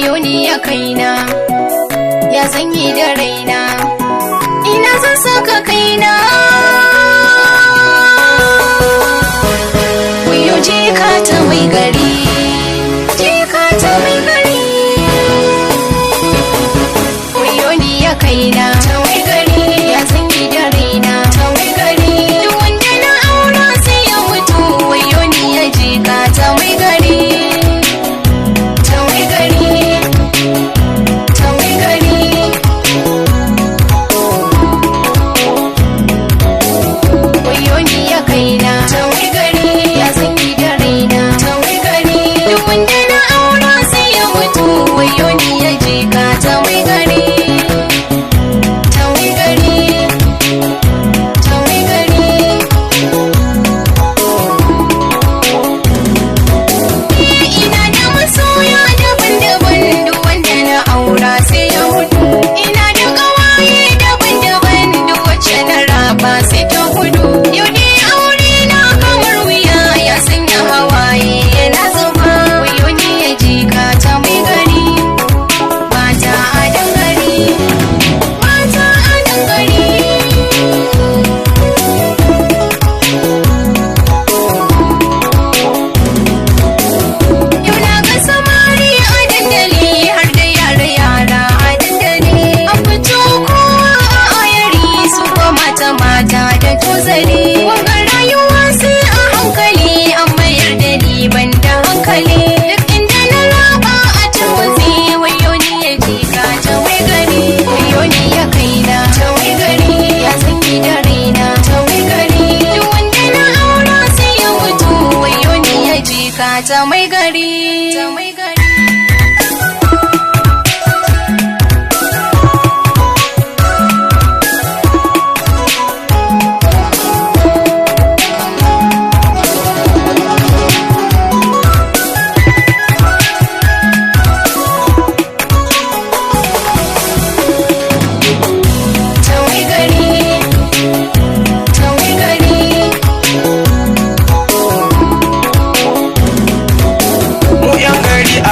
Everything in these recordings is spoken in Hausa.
wayo ni ya kaina, ya zanyi da raina, ina zan saka kaina. Wayo jika ta mai gari, jika ta mai gari, wayo ni ya kaina, ta mai gari, ya zanyi da raina, ta mai gari. Duk wanda na aura sai ya mutu, wayo ni ya jika ta mai gari. Ta mai gari, ta mai gari.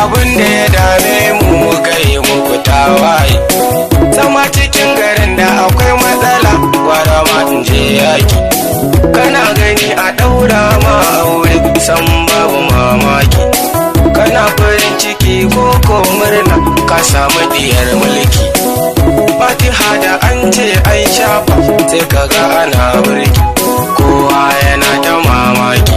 Abin da ya dame mu kai muku tawaye, zama cikin garin da akwai matsala, gwara ma in je yaki. Kana gani a ɗaura ma aure san babu mamaki, kana farin ciki ko murna ka samu diyar mulki. Fatiha da an ce an shafa sai kaga ana burki, kowa yana ta mamaki.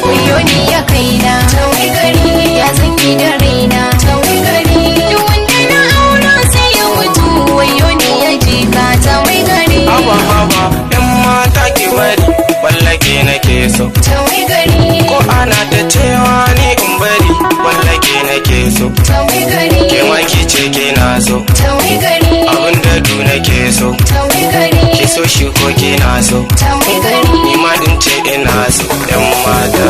Wayo ni ya kaina, ta mai gari, ya zanyi da raina, ta mai gari. Duk wanda na aura sai ya mutu, wayo ni ya jika ta mai gari. Haba yan mata ki bari, wallake nake so, ta mai gari. Ko ana ta cewa ni in bari, wallake nake so, ta mai gari. Ke ma ki ce kina so, ta mai gari. Abin da du nake so, ta mai gari. Ki so shi ko kina so, ta mai gari. Ni ma din ce ina so, yan mata.